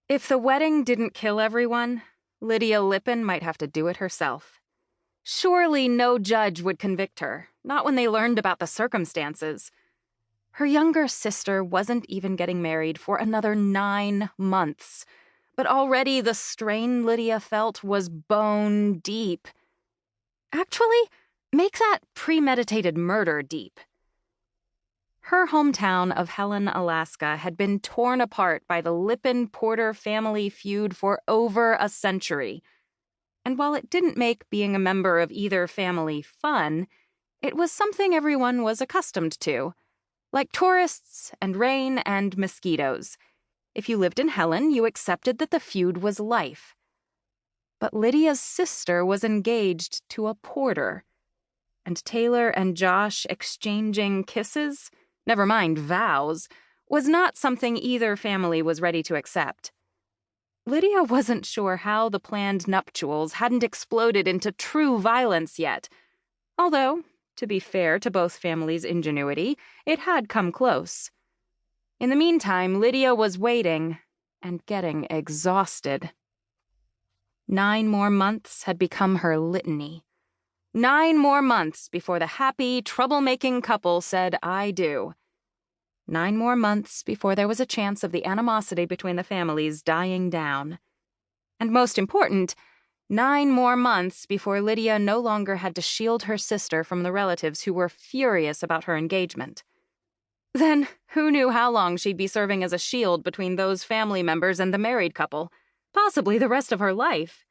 If the wedding didn't kill everyone, Lydia Lipin might have to do it herself. Surely no judge would convict her, not when they learned about the circumstances. Her younger sister wasn't even getting married for another 9 months, but already the strain Lydia felt was bone deep. Actually, make that premeditated murder deep. Her hometown of Helen, Alaska, had been torn apart by the Lipin-Porter family feud for over a century. And while it didn't make being a member of either family fun, it was something everyone was accustomed to. Like tourists and rain and mosquitoes. If you lived in Helen, you accepted that the feud was life. But Lydia's sister was engaged to a porter. And Taylor and Josh exchanging kisses, never mind vows, was not something either family was ready to accept. Lydia wasn't sure how the planned nuptials hadn't exploded into true violence yet, although, to be fair to both families' ingenuity, it had come close. In the meantime, Lydia was waiting and getting exhausted. 9 more months had become her litany. 9 more months before the happy, troublemaking couple said, "I do." 9 more months before there was a chance of the animosity between the families dying down. And most important, 9 more months before Lydia no longer had to shield her sister from the relatives who were furious about her engagement. Then, who knew how long she'd be serving as a shield between those family members and the married couple? Possibly the rest of her life.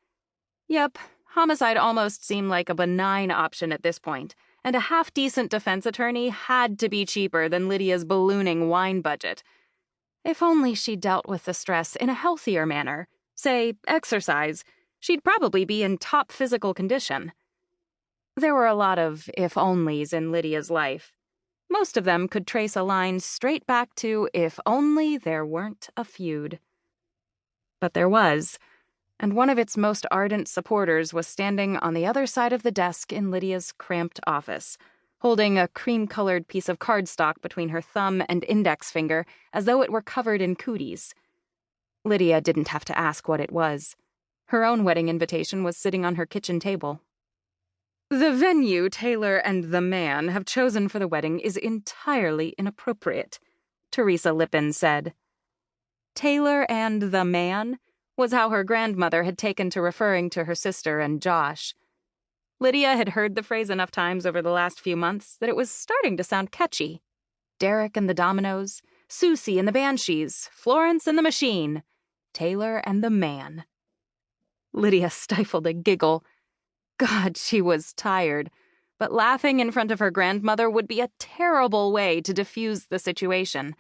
Yep, homicide almost seemed like a benign option at this point, and a half-decent defense attorney had to be cheaper than Lydia's ballooning wine budget. If only she dealt with the stress in a healthier manner, say, exercise, she'd probably be in top physical condition. There were a lot of if-onlys in Lydia's life. Most of them could trace a line straight back to if only there weren't a feud. But there was, and one of its most ardent supporters was standing on the other side of the desk in Lydia's cramped office, holding a cream-colored piece of cardstock between her thumb and index finger as though it were covered in cooties. Lydia didn't have to ask what it was. Her own wedding invitation was sitting on her kitchen table. "The venue Taylor and the man have chosen for the wedding is entirely inappropriate," Teresa Lipin said. Taylor and the man was how her grandmother had taken to referring to her sister and Josh. Lydia had heard the phrase enough times over the last few months that it was starting to sound catchy. Derek and the Dominoes, Susie and the Banshees, Florence and the Machine, Taylor and the man. Lydia stifled a giggle. God, she was tired, but laughing in front of her grandmother would be a terrible way to diffuse the situation.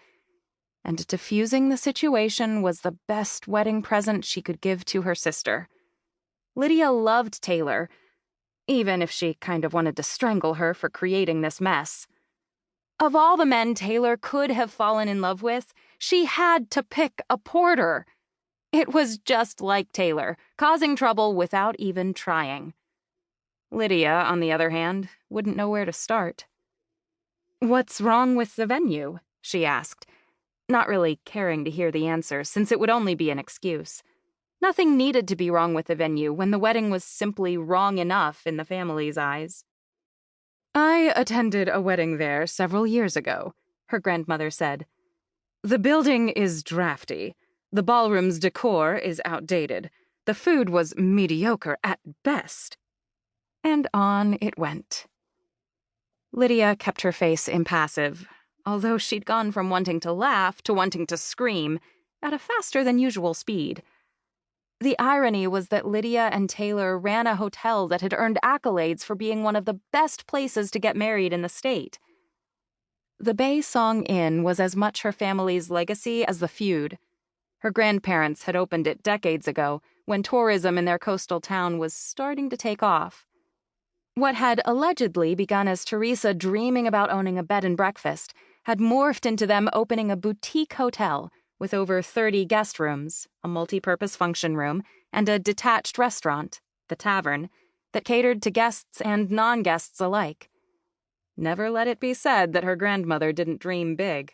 And diffusing the situation was the best wedding present she could give to her sister. Lydia loved Taylor, even if she kind of wanted to strangle her for creating this mess. Of all the men Taylor could have fallen in love with, she had to pick a porter. It was just like Taylor, causing trouble without even trying. Lydia, on the other hand, wouldn't know where to start. "What's wrong with the venue?" she asked, not really caring to hear the answer since it would only be an excuse. Nothing needed to be wrong with the venue when the wedding was simply wrong enough in the family's eyes. "I attended a wedding there several years ago," her grandmother said. "The building is drafty. The ballroom's decor is outdated. The food was mediocre at best." And on it went. Lydia kept her face impassive, although she'd gone from wanting to laugh to wanting to scream at a faster than usual speed. The irony was that Lydia and Taylor ran a hotel that had earned accolades for being one of the best places to get married in the state. The Bay Song Inn was as much her family's legacy as the feud. Her grandparents had opened it decades ago, when tourism in their coastal town was starting to take off. What had allegedly begun as Teresa dreaming about owning a bed and breakfast had morphed into them opening a boutique hotel with over 30 guest rooms, a multi-purpose function room, and a detached restaurant, the Tavern, that catered to guests and non-guests alike. Never let it be said that her grandmother didn't dream big.